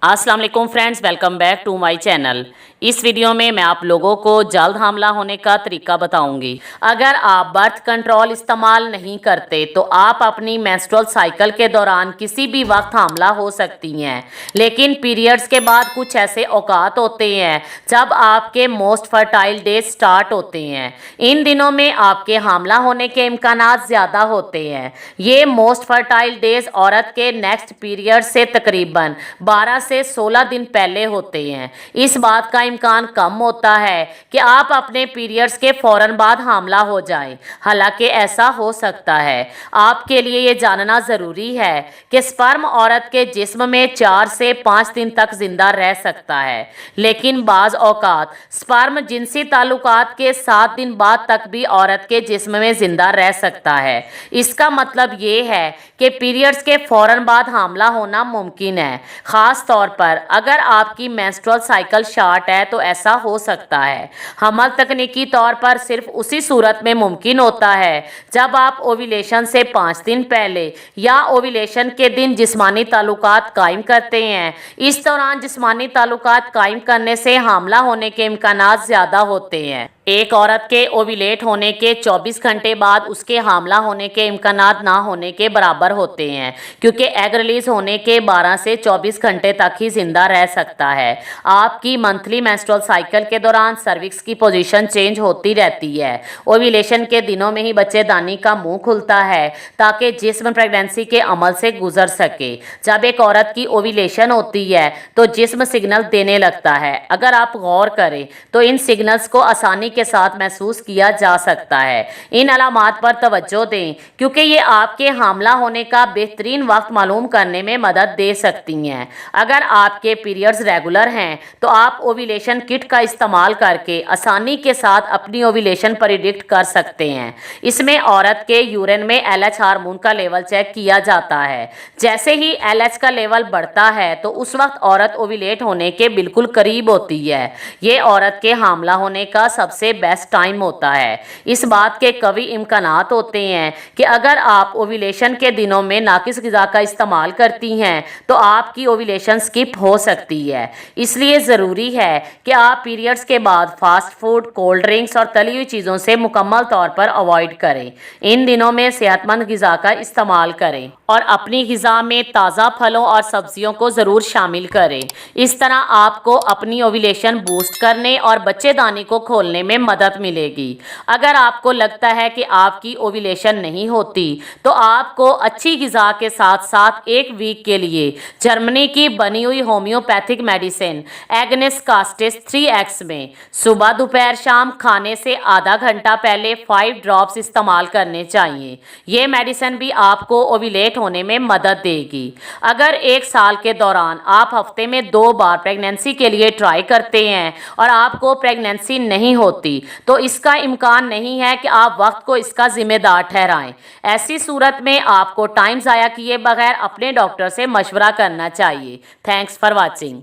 अस्सलाम वालेकुम friends, welcome back to my channel. इस वीडियो में मैं आप लोगों को जल्द हामला होने का तरीका बताऊंगी। अगर आप बर्थ कंट्रोल इस्तेमाल नहीं करते तो आप अपनी मेंस्ट्रुअल साइकिल के दौरान किसी भी वक्त हामला हो सकती हैं, लेकिन पीरियड्स के बाद कुछ ऐसे औकात होते हैं जब आपके मोस्ट फर्टाइल डेज स्टार्ट होते हैं। इन दिनों में आपके हामला होने के इम्कानात ज़्यादा होते हैं। ये मोस्ट फर्टाइल डेज औरत के नेक्स्ट पीरियड से तकरीबन 12 से 16 दिन पहले होते हैं। इस बात का इम्कान कम होता है कि आप अपने पीरियड्स के फौरन बाद हामला हो जाएं, हालांकि ऐसा हो सकता है। आपके लिए ये जानना ज़रूरी है कि स्पर्म औरत के जिस्म में 4 से 5 दिन तक जिंदा रह सकता है, लेकिन बाज़ औकात स्पर्म जिनसी ताल्लुकात के 7 दिन बाद तक भी औरत के जिस्म में जिंदा रह सकता है। इसका मतलब ये है कि पीरियड्स के फौरन बाद हामला होना मुमकिन है। ख़ास तौर पर अगर आपकी मेंस्ट्रुअल साइकिल शार्ट है तो ऐसा हो सकता है। हमल तकनीकी तौर पर सिर्फ उसी सूरत में मुमकिन होता है जब आप ओव्यूलेशन से 5 दिन पहले या ओव्यूलेशन के दिन जिस्मानी ताल्लुकात कायम करते हैं। इस दौरान जिस्मानी ताल्लुकात कायम करने से हामला होने के इम्कानात ज़्यादा होते हैं। एक औरत के ओव्यूलेट होने के 24 घंटे बाद उसके हामला होने के इम्कानात ना होने के बराबर होते हैं, क्योंकि एग रिलीज होने के 12 से 24 घंटे तक ही जिंदा रह सकता है। आपकी मंथली मेंस्ट्रुअल साइकिल के दौरान सर्विक्स की पोजीशन चेंज होती रहती है। ओव्यूलेशन के दिनों में ही बच्चेदानी का मुंह खुलता है ताकि जिस्म प्रेगनेंसी के अमल से गुजर सके। जब एक औरत की ओव्यूलेशन होती है तो जिस्म सिग्नल देने लगता है। अगर आप गौर करें तो इन सिग्नल्स को आसानी के साथ महसूस किया जा सकता है। इन अलामात पर तवज्जो दें, क्योंकि ये आपके हामला होने का बेहतरीन वक्त मालूम करने में मदद दे सकती हैं। अगर आपके पीरियड्स रेगुलर हैं तो आप ओव्यूलेशन किट का इस्तेमाल करके आसानी के साथ अपनी ओव्यूलेशन प्रेडिक्ट कर सकते हैं। इसमें औरत के यूरिन में LH हार्मोन का लेवल चेक किया जाता है। जैसे ही LH का लेवल बढ़ता है तो उस वक्त औरत ओव्यूलेट होने के बिल्कुल करीब होती है। ये औरत के हामला होने का सबसे बेस्ट टाइम होता है। इस बात के कवी इम्कानात होते हैं कि अगर आप ओव्यूलेशन के दिनों में नाकिस ग़िज़ा का इस्तेमाल करती हैं तो आपकी ओव्यूलेशन स्किप हो सकती है। इसलिए ज़रूरी है कि आप पीरियड्स के बाद फास्ट फूड, कोल्ड ड्रिंक्स और तली हुई चीज़ों से मुकम्मल तौर पर अवॉइड करें। इन दिनों में सेहतमंद ग़िज़ा का इस्तेमाल करें और अपनी ग़िज़ा में ताज़ा फलों और सब्जियों को ज़रूर शामिल करें। इस तरह आपको अपनी ओव्यूलेशन बूस्ट करने और बच्चेदानी को खोलने में मदद मिलेगी। अगर आपको लगता है कि आपकी ओव्यूलेशन नहीं होती तो आपको अच्छी ग़िज़ा के साथ साथ एक वीक के लिए जर्मनी की बनी हुई होम्योपैथिक मेडिसिन एगनेस कास्टिस 3x में सुबह दोपहर शाम खाने से आधा घंटा पहले 5 ड्रॉप्स इस्तेमाल करने चाहिए। ये मेडिसिन भी आपको ओव्यूलेट होने में मदद देगी। अगर एक साल के दौरान आप हफ्ते में 2 बार प्रेगनेंसी के लिए ट्राई करते हैं और आपको प्रेगनेंसी नहीं होती तो इसका इम्कान नहीं है कि आप वक्त को इसका जिम्मेदार ठहराएं। ऐसी सूरत में आपको टाइम ज़ाया किए बगैर अपने डॉक्टर से मशवरा करना चाहिए। Thanks for watching.